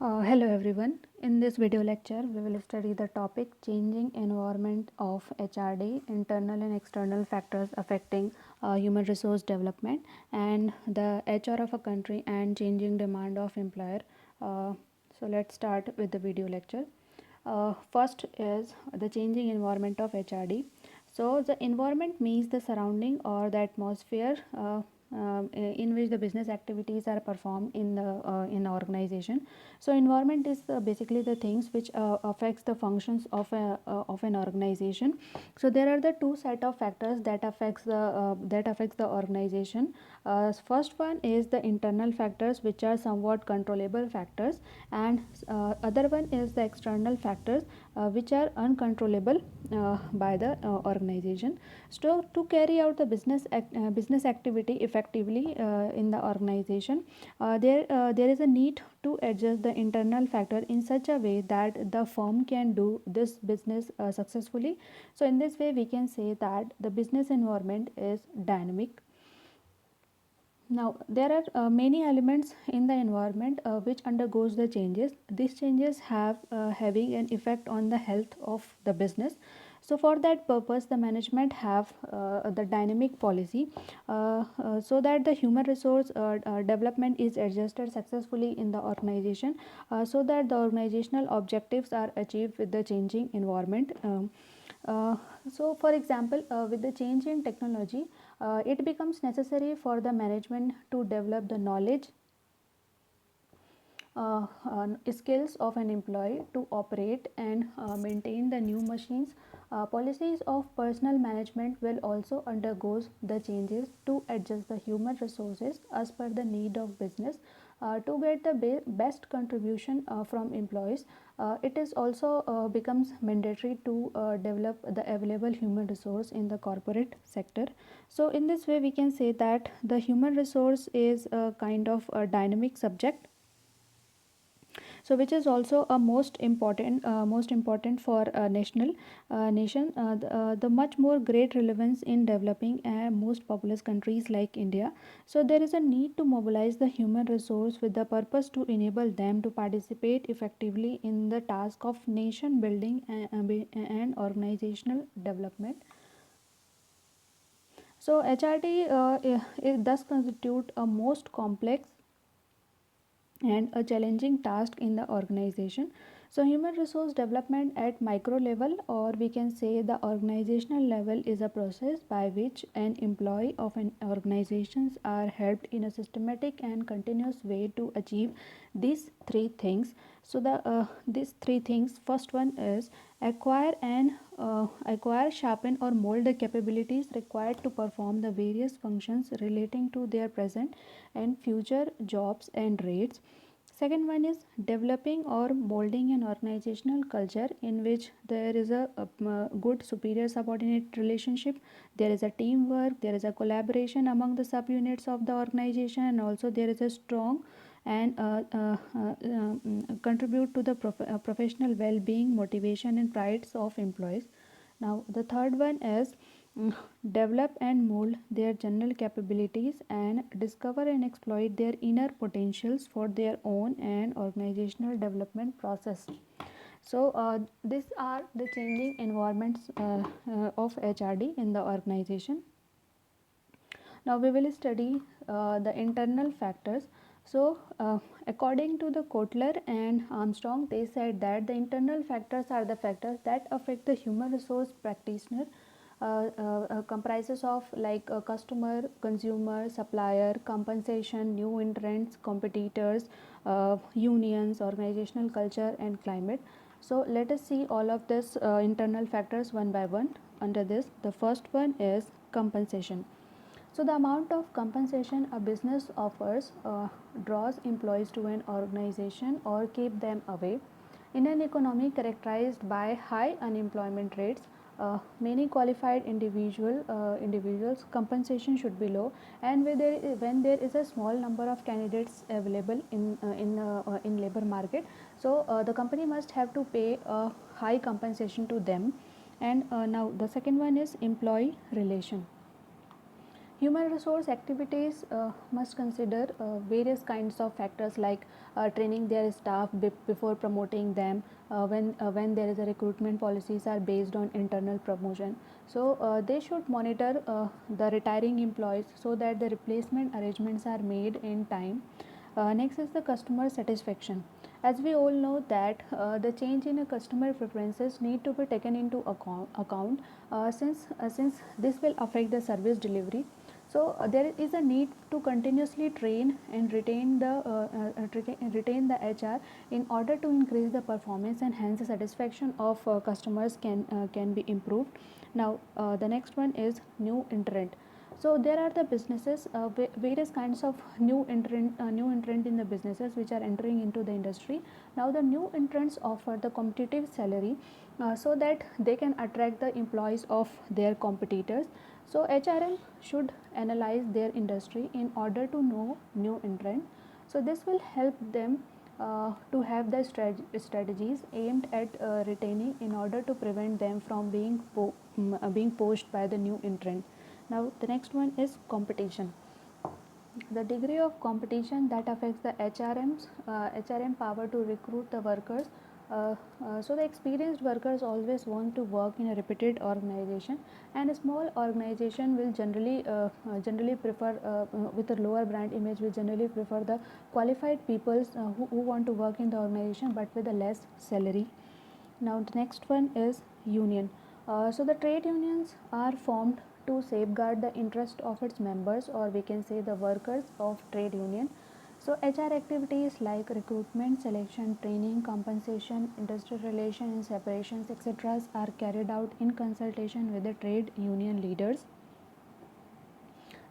Hello everyone. In this video lecture, we will study the topic changing environment of HRD, internal and external factors affecting human resource development and the HR of a country and changing demand of employer. So let's start with the video lecture. First is the changing environment of HRD. So the environment means the surrounding or the atmosphere in which the business activities are performed in the organization. So environment is basically the things which affects the functions of an organization. So there are the two set of factors that affects the organization. First one is the internal factors, which are somewhat controllable factors, and other one is the external factors, which are uncontrollable by the organization. So to carry out the business activity effectively in the organization, there is a need to adjust the internal factor in such a way that the firm can do this business successfully. So in this way we can say that the business environment is dynamic. Now there are many elements in the environment which undergoes the changes. These changes have having an effect on the health of the business. So for that purpose the management have the dynamic policy so that the human resource development is adjusted successfully in the organization, so that the organizational objectives are achieved with the changing environment. So for example, with the change in technology, it becomes necessary for the management to develop the knowledge, skills of an employee to operate and maintain the new machines. Policies of personal management will also undergo the changes to adjust the human resources as per the need of business to get the best contribution from employees. It is also becomes mandatory to develop the available human resource in the corporate sector. So in this way we can say that the human resource is a kind of a dynamic subject, so which is also a most important for a national nation, the much more great relevance in developing most populous countries like India. So there is a need to mobilize the human resource with the purpose to enable them to participate effectively in the task of nation building and organizational development. So HRD it does constitute a most complex and a challenging task in the organization. So human resource development at micro level, or we can say the organizational level, is a process by which an employee of an organizations are helped in a systematic and continuous way to achieve these three things. So the these three things, first one is acquire, sharpen or mold the capabilities required to perform the various functions relating to their present and future jobs and rates. Second one is developing or molding an organizational culture in which there is a good superior subordinate relationship, there is a teamwork, there is a collaboration among the subunits of the organization, and also there is a strong and contribute to the professional well-being, motivation and prides of employees. Now the third one is develop and mold their general capabilities and discover and exploit their inner potentials for their own and organizational development process. So these are the changing environments of HRD in the organization. Now we will study the internal factors. So according to the Kotler and Armstrong, they said that the internal factors are the factors that affect the human resource practitioner, comprises of like a customer, consumer, supplier, compensation, new entrants, competitors, unions, organizational culture and climate. So let us see all of this internal factors one by one. Under this, the first one is compensation. So the amount of compensation a business offers draws employees to an organization or keep them away. In an economy characterized by high unemployment rates, many qualified individuals compensation should be low, and when there is a small number of candidates available in labor market, so the company must have to pay a high compensation to them. And now the second one is employee relation. Human resource activities must consider various kinds of factors like training their staff before promoting them. When there is a recruitment policies are based on internal promotion, so they should monitor the retiring employees so that the replacement arrangements are made in time. Next is the customer satisfaction. As we all know that the change in a customer preferences need to be taken into account since this will affect the service delivery. So there is a need to continuously train and retain the HR in order to increase the performance, and hence the satisfaction of customers can be improved. Now the next one is new entrant. So there are the businesses, various kinds of new entrant in the businesses which are entering into the industry. Now the new entrants offer the competitive salary so that they can attract the employees of their competitors. So HRM should analyze their industry in order to know new entrant. So this will help them to have the strategies aimed at retaining in order to prevent them from being poached by the new entrant. Now the next one is competition. The degree of competition that affects the HRM power to recruit the workers. So the experienced workers always want to work in a reputed organization, and a small organization will generally prefer with a lower brand image will generally prefer the qualified people who want to work in the organization but with a less salary. Now the next one is union. So the trade unions are formed to safeguard the interest of its members, or we can say the workers of trade union. So HR activities like recruitment, selection, training, compensation, industrial relations, separations, etc. are carried out in consultation with the trade union leaders.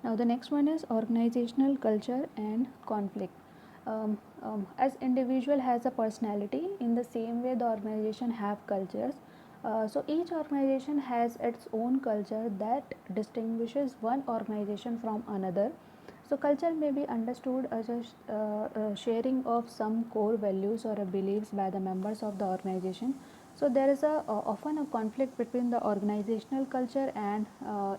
Now the next one is organizational culture and conflict. As individual has a personality, in the same way the organization have cultures. So each organization has its own culture that distinguishes one organization from another. So culture may be understood as a sharing of some core values or beliefs by the members of the organization. So there is often a conflict between the organizational culture and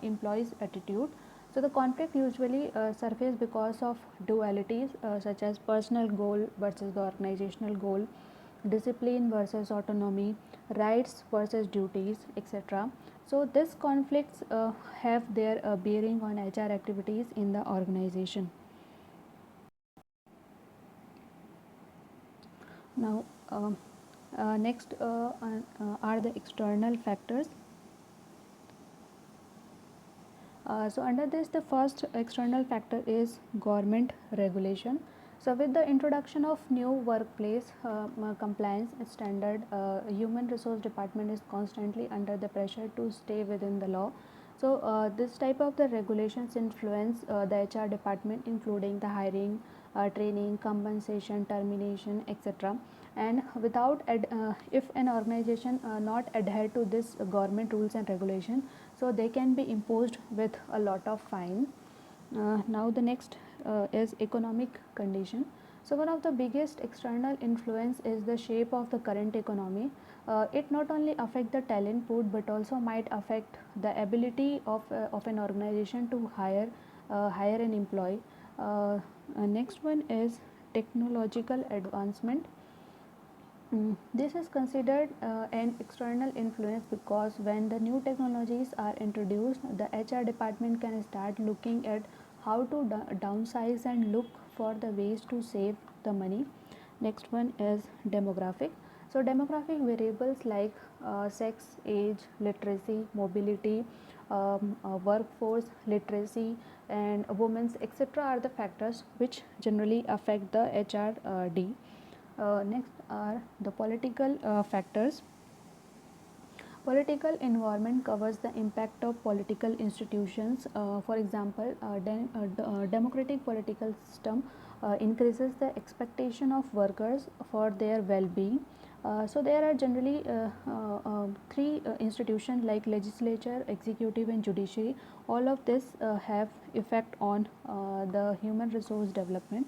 employees' attitude. So the conflict usually surface because of dualities such as personal goal versus the organizational goal, discipline versus autonomy, rights versus duties, etc. So these conflicts have their bearing on HR activities in the organization. Now next are the external factors. So under this, the first external factor is government regulation. So with the introduction of new workplace compliance standard, human resource department is constantly under the pressure to stay within the law. So this type of the regulations influence the HR department, including the hiring, training, compensation, termination, etc. And if an organization not adhere to this government rules and regulation, so they can be imposed with a lot of fine. Now the next is economic condition. So one of the biggest external influence is the shape of the current economy. It not only affect the talent pool but also might affect the ability of an organization to hire an employee. Next one is technological advancement. This is considered an external influence because when the new technologies are introduced, the HR department can start looking at how to downsize and look for the ways to save the money. Next one is demographic. So demographic variables like sex, age, literacy, mobility, workforce, literacy, and women's, etc. are the factors which generally affect the HRD. Next are the political factors. Political environment covers the impact of political institutions. For example, democratic political system increases the expectation of workers for their well-being. So there are generally three institutions like legislature, executive, and judiciary. All of this have effect on the human resource development.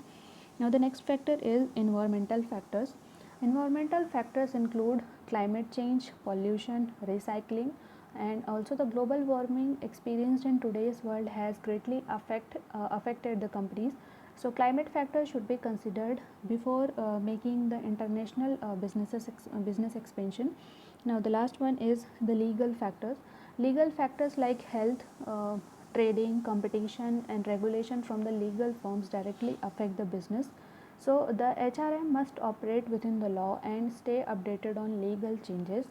Now the next factor is environmental factors. Environmental factors include climate change, pollution, recycling. And also the global warming experienced in today's world has greatly affected the companies. So climate factors should be considered before making the international business expansion. Now the last one is the legal factors. Legal factors like health, trading, competition and regulation from the legal firms directly affect the business. So the HRM must operate within the law and stay updated on legal changes.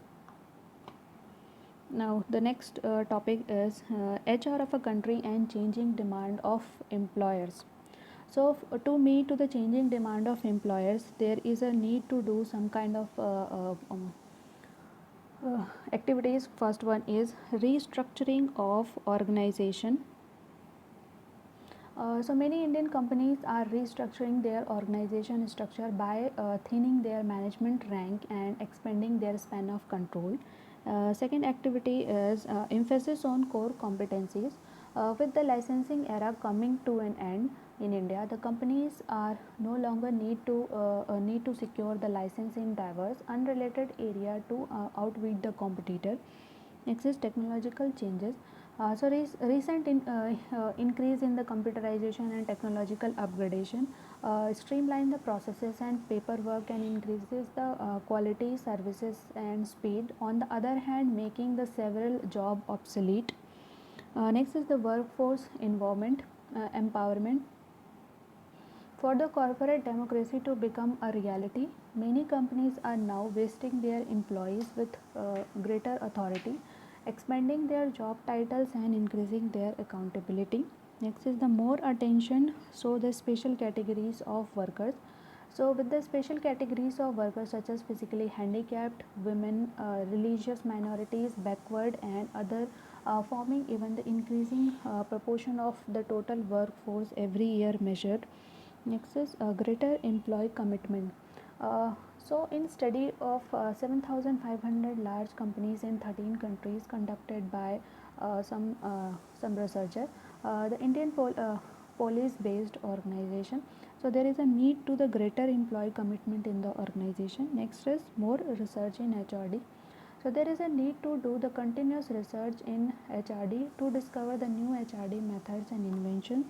Now the next topic is HR of a country and changing demand of employers. So to meet to the changing demand of employers, there is a need to do some kind of activities. First one is restructuring of organization. So many Indian companies are restructuring their organization structure by thinning their management rank and expanding their span of control. Second activity is emphasis on core competencies. With the licensing era coming to an end in India, the companies are no longer need to secure the license in diverse unrelated area to outwit the competitor. Next is technological changes. Recent increase in the computerization and technological upgradation streamline the processes and paperwork and increases the quality, services and speed. On the other hand, making the several job obsolete. Next is the workforce empowerment. For the corporate democracy to become a reality, many companies are now vesting their employees with greater authority, expanding their job titles and increasing their accountability. Next is the more attention, so the special categories of workers. So with the special categories of workers such as physically handicapped, women, religious minorities, backward and other forming even the increasing proportion of the total workforce every year measured. Next is greater employee commitment. In study of 7,500 large companies in 13 countries conducted by some researcher, the Indian police-based organization. So there is a need to the greater employee commitment in the organization. Next is more research in HRD. So there is a need to do the continuous research in HRD to discover the new HRD methods and inventions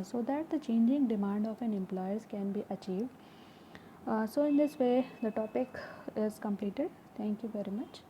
so that the changing demand of an employers can be achieved. So in this way the topic is completed. Thank you very much.